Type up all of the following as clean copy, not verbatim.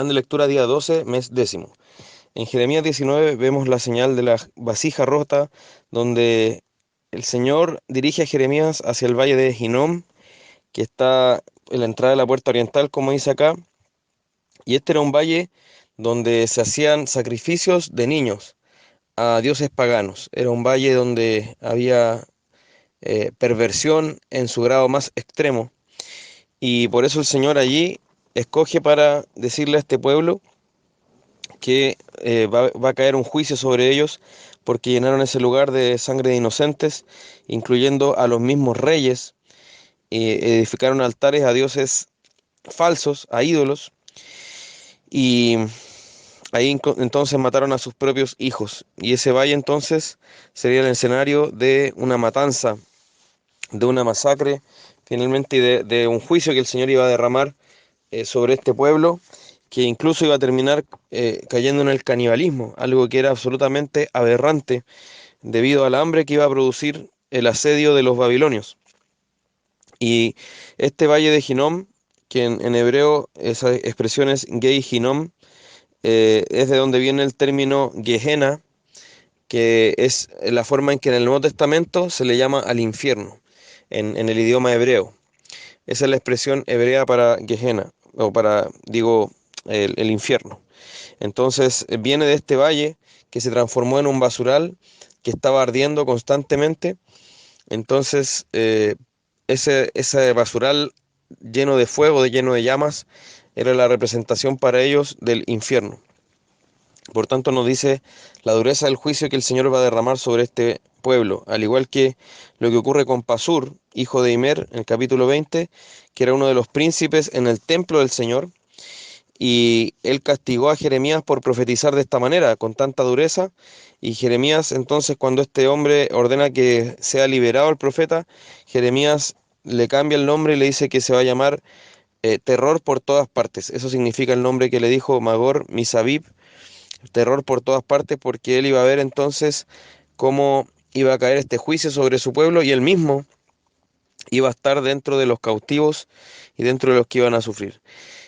De lectura día 12, mes décimo. En Jeremías 19 vemos la señal de la vasija rota, donde el Señor dirige a Jeremías hacia el valle de Hinnom, que está en la entrada de la puerta oriental, como dice acá, y este era un valle donde se hacían sacrificios de niños a dioses paganos. Era un valle donde había perversión en su grado más extremo, y por eso el Señor allí escoge para decirle a este pueblo que va a caer un juicio sobre ellos porque llenaron ese lugar de sangre de inocentes, incluyendo a los mismos reyes, edificaron altares a dioses falsos, a ídolos, y ahí entonces mataron a sus propios hijos. Y ese valle entonces sería el escenario de una matanza, de una masacre, finalmente, y de un juicio que el Señor iba a derramar sobre este pueblo, que incluso iba a terminar cayendo en el canibalismo, algo que era absolutamente aberrante debido al hambre que iba a producir el asedio de los babilonios. Y este valle de Hinnom, que en hebreo esa expresión es Gei Hinnom, es de donde viene el término Gehenna, que es la forma en que en el Nuevo Testamento se le llama al infierno, en el idioma hebreo. Esa es la expresión hebrea para Gehenna, o para, digo, el infierno. Entonces viene de este valle que se transformó en un basural que estaba ardiendo constantemente. Entonces ese basural lleno de fuego, lleno de llamas, era la representación para ellos del infierno. Por tanto, nos dice la dureza del juicio que el Señor va a derramar sobre este pueblo, al igual que lo que ocurre con Pasur, hijo de Imer, en el capítulo 20, que era uno de los príncipes en el templo del Señor, y él castigó a Jeremías por profetizar de esta manera, con tanta dureza, y Jeremías entonces, cuando este hombre ordena que sea liberado el profeta, Jeremías le cambia el nombre y le dice que se va a llamar terror por todas partes. Eso significa el nombre que le dijo Magor Misabib, terror por todas partes, porque él iba a ver entonces cómo iba a caer este juicio sobre su pueblo, y él mismo iba a estar dentro de los cautivos y dentro de los que iban a sufrir.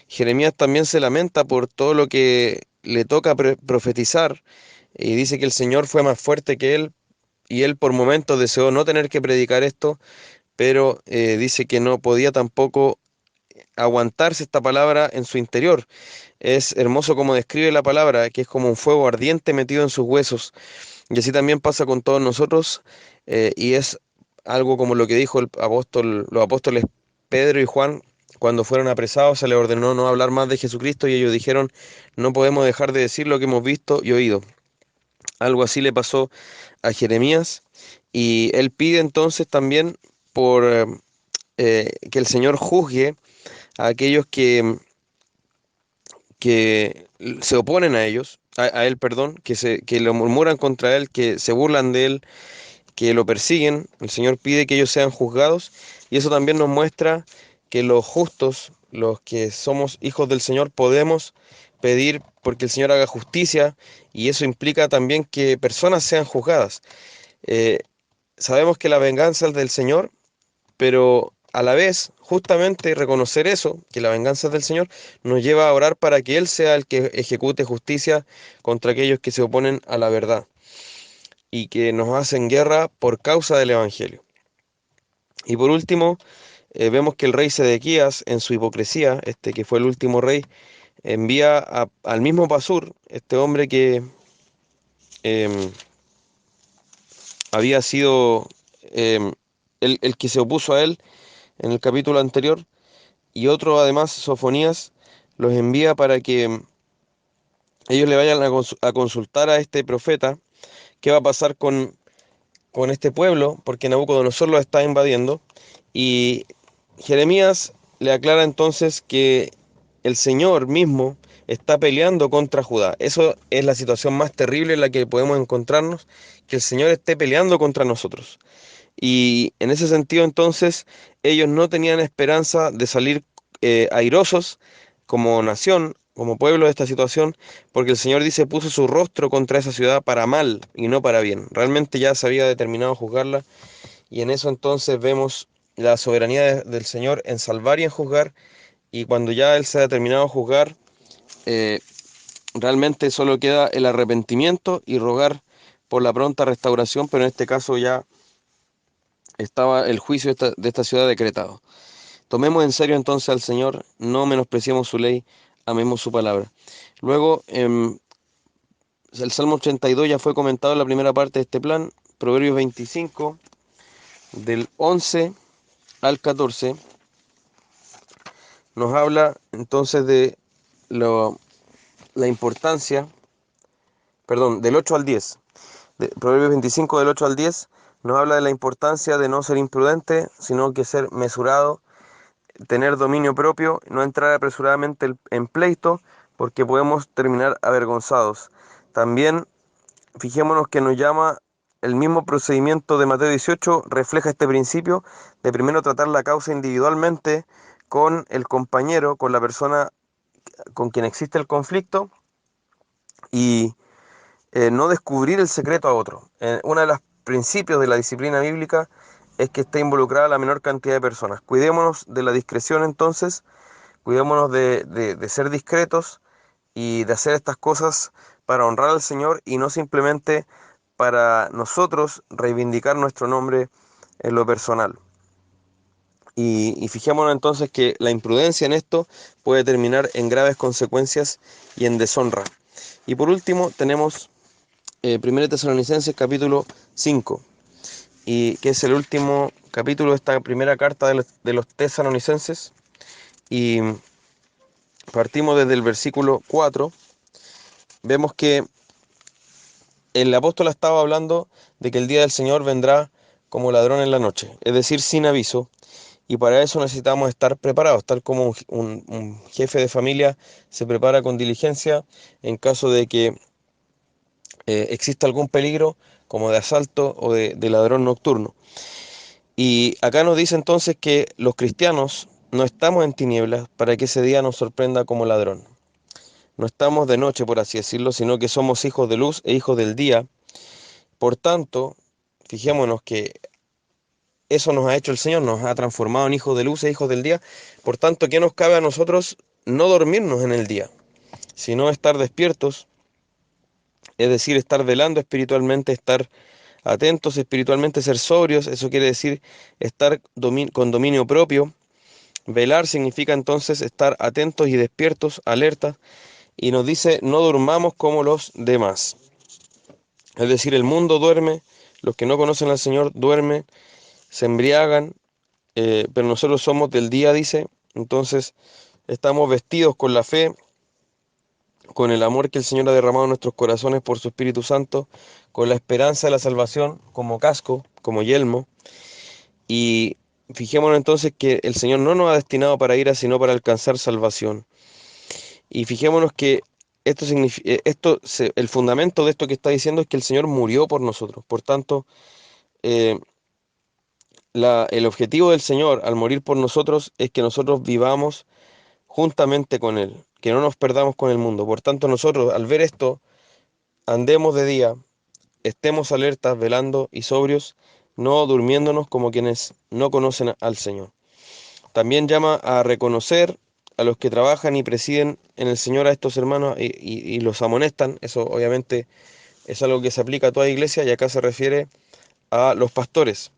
Jeremías también se lamenta por todo lo que le toca profetizar, y dice que el Señor fue más fuerte que él, y él por momentos deseó no tener que predicar esto, pero dice que no podía tampoco aguantarse esta palabra en su interior. Es hermoso como describe la palabra, que es como un fuego ardiente metido en sus huesos. Y así también pasa con todos nosotros, y es algo como lo que dijo los apóstoles Pedro y Juan cuando fueron apresados. Se les ordenó no hablar más de Jesucristo y ellos dijeron, no podemos dejar de decir lo que hemos visto y oído. Algo así le pasó a Jeremías, y él pide entonces también por que el Señor juzgue a aquellos que se oponen a ellos, a él, perdón, que lo murmuran contra él, que se burlan de él, que lo persiguen. El Señor pide que ellos sean juzgados, y eso también nos muestra que los justos, los que somos hijos del Señor, podemos pedir porque el Señor haga justicia, y eso implica también que personas sean juzgadas. Eh, Sabemos que la venganza es del Señor, pero a la vez, justamente reconocer eso, que la venganza es del Señor, nos lleva a orar para que Él sea el que ejecute justicia contra aquellos que se oponen a la verdad y que nos hacen guerra por causa del Evangelio. Y por último, vemos que el rey Sedequías, en su hipocresía, este que fue el último rey, envía al mismo Pasur, este hombre que em, había sido el que se opuso a él en el capítulo anterior, y otro además, Sofonías, los envía para que ellos le vayan a consultar a este profeta qué va a pasar con este pueblo, porque Nabucodonosor lo está invadiendo. Y Jeremías le aclara entonces que el Señor mismo está peleando contra Judá. Eso es la situación más terrible en la que podemos encontrarnos, que el Señor esté peleando contra nosotros. Y en ese sentido entonces ellos no tenían esperanza de salir airosos como nación, como pueblo de esta situación, porque el Señor dice puso su rostro contra esa ciudad para mal y no para bien. Realmente ya se había determinado juzgarla, y en eso entonces vemos la soberanía del Señor en salvar y en juzgar, y cuando ya Él se ha determinado a juzgar, eh, realmente solo queda el arrepentimiento y rogar por la pronta restauración, pero en este caso ya estaba el juicio de esta ciudad decretado. Tomemos en serio entonces al Señor, no menospreciemos su ley, amemos su palabra. Luego, el Salmo 82 ya fue comentado en la primera parte de este plan. Proverbios 25, del 11 al 14, nos habla entonces de la importancia, perdón, del 8 al 10. Proverbios 25 del 8 al 10 nos habla de la importancia de no ser imprudente, sino que ser mesurado, tener dominio propio, no entrar apresuradamente en pleito, porque podemos terminar avergonzados. También fijémonos que nos llama el mismo procedimiento de Mateo 18, refleja este principio de primero tratar la causa individualmente con el compañero, con la persona con quien existe el conflicto, y no descubrir el secreto a otro. Uno de los principios de la disciplina bíblica es que esté involucrada la menor cantidad de personas. Cuidémonos de la discreción entonces, cuidémonos de ser discretos y de hacer estas cosas para honrar al Señor y no simplemente para nosotros reivindicar nuestro nombre en lo personal. Y fijémonos entonces que la imprudencia en esto puede terminar en graves consecuencias y en deshonra. Y por último tenemos 1 Tesalonicenses capítulo 5, y que es el último capítulo de esta primera carta de los tesalonicenses, y partimos desde el versículo 4. Vemos que el apóstol estaba hablando de que el día del Señor vendrá como ladrón en la noche, es decir, sin aviso, y para eso necesitamos estar preparados, tal como un jefe de familia se prepara con diligencia en caso de que exista algún peligro como de asalto o de ladrón nocturno. Y acá nos dice entonces que los cristianos no estamos en tinieblas para que ese día nos sorprenda como ladrón. No estamos de noche, por así decirlo, sino que somos hijos de luz e hijos del día. Por tanto, fijémonos que eso nos ha hecho el Señor, nos ha transformado en hijos de luz e hijos del día. Por tanto, ¿qué nos cabe a nosotros? No dormirnos en el día, sino estar despiertos, es decir, estar velando espiritualmente, estar atentos espiritualmente, ser sobrios. Eso quiere decir estar con dominio propio. Velar significa entonces estar atentos y despiertos, alertas, y nos dice no durmamos como los demás. Es decir, el mundo duerme, los que no conocen al Señor duermen, se embriagan, pero nosotros somos del día, dice. Entonces estamos vestidos con la fe, con el amor que el Señor ha derramado en nuestros corazones por su Espíritu Santo, con la esperanza de la salvación como casco, como yelmo. Y fijémonos entonces que el Señor no nos ha destinado para ira, sino para alcanzar salvación. Y fijémonos que esto significa, el fundamento de esto que está diciendo es que el Señor murió por nosotros. Por tanto, eh, el objetivo del Señor al morir por nosotros es que nosotros vivamos juntamente con Él, que no nos perdamos con el mundo. Por tanto, nosotros al ver esto, andemos de día, estemos alertas, velando y sobrios, no durmiéndonos como quienes no conocen al Señor. También llama a reconocer a los que trabajan y presiden en el Señor a estos hermanos y los amonestan. Eso obviamente es algo que se aplica a toda iglesia y acá se refiere a los pastores,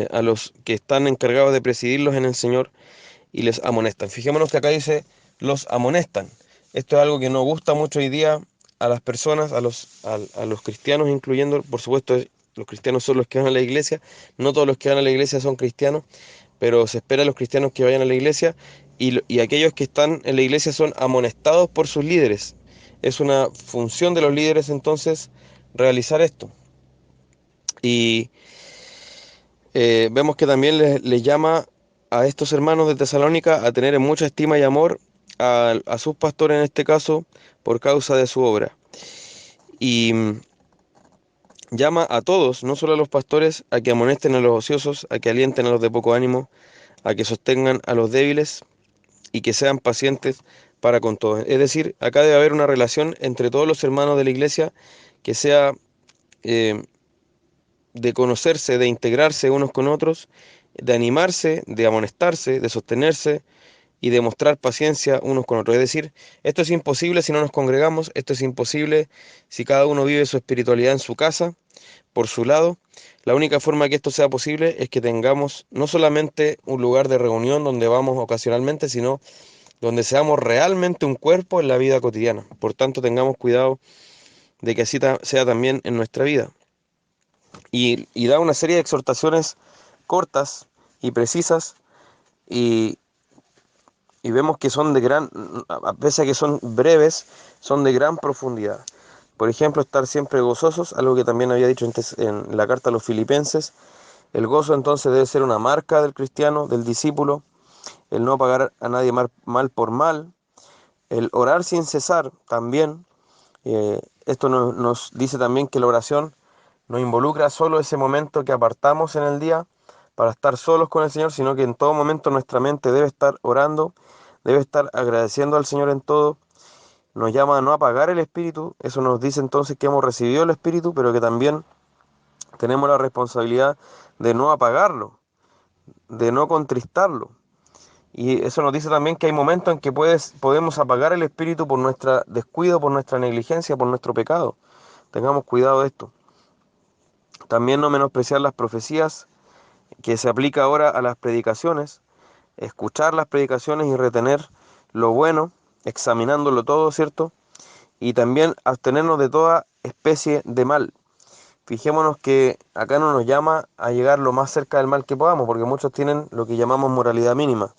a los que están encargados de presidirlos en el Señor y les amonestan. Fijémonos que acá dice los amonestan. Esto es algo que no gusta mucho hoy día a las personas, a los cristianos incluyendo, por supuesto, los cristianos son los que van a la iglesia, no todos los que van a la iglesia son cristianos, pero se espera a los cristianos que vayan a la iglesia y aquellos que están en la iglesia son amonestados por sus líderes. Es una función de los líderes entonces realizar esto. Y vemos que también les llama a estos hermanos de Tesalónica a tener en mucha estima y amor a sus pastores en este caso por causa de su obra. Y llama a todos, no solo a los pastores, a que amonesten a los ociosos, a que alienten a los de poco ánimo, a que sostengan a los débiles y que sean pacientes para con todos. Es decir, acá debe haber una relación entre todos los hermanos de la iglesia que sea eh, de conocerse, de integrarse unos con otros, de animarse, de amonestarse, de sostenerse y demostrar paciencia unos con otros. Es decir, esto es imposible si no nos congregamos, esto es imposible si cada uno vive su espiritualidad en su casa, por su lado. La única forma que esto sea posible es que tengamos no solamente un lugar de reunión donde vamos ocasionalmente, sino donde seamos realmente un cuerpo en la vida cotidiana. Por tanto, tengamos cuidado de que así sea también en nuestra vida. Y da una serie de exhortaciones cortas y precisas y, y vemos que son a pesar de que son breves, son de gran profundidad. Por ejemplo, estar siempre gozosos, algo que también había dicho antes en la carta a los Filipenses. El gozo entonces debe ser una marca del cristiano, del discípulo, el no pagar a nadie mal por mal, el orar sin cesar también. Esto nos dice también que la oración no involucra solo ese momento que apartamos en el día para estar solos con el Señor, sino que en todo momento nuestra mente debe estar orando, debe estar agradeciendo al Señor en todo. Nos llama a no apagar el Espíritu. Eso nos dice entonces que hemos recibido el Espíritu, pero que también tenemos la responsabilidad de no apagarlo, de no contristarlo. Y eso nos dice también que hay momentos en que podemos apagar el Espíritu por nuestro descuido, por nuestra negligencia, por nuestro pecado. Tengamos cuidado de esto. También no menospreciar las profecías, que se aplica ahora a las predicaciones. Escuchar las predicaciones y retener lo bueno, examinándolo todo, ¿cierto? Y también abstenernos de toda especie de mal. Fijémonos que acá no nos llama a llegar lo más cerca del mal que podamos, porque muchos tienen lo que llamamos moralidad mínima.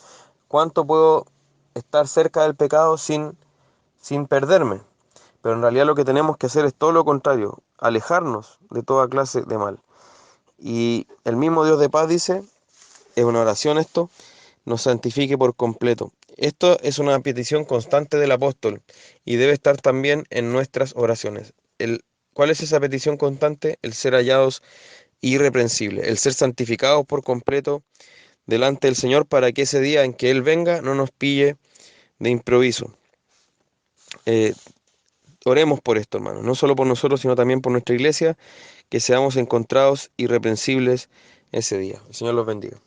¿Cuánto puedo estar cerca del pecado sin perderme? Pero en realidad lo que tenemos que hacer es todo lo contrario, alejarnos de toda clase de mal. Y el mismo Dios de paz dice, es una oración esto, nos santifique por completo. Esto es una petición constante del apóstol y debe estar también en nuestras oraciones. ¿Cuál es esa petición constante? El ser hallados irreprensibles, el ser santificados por completo delante del Señor para que ese día en que Él venga no nos pille de improviso. Eh, Oremos por esto, hermanos, no solo por nosotros, sino también por nuestra iglesia, que seamos encontrados irreprensibles ese día. El Señor los bendiga.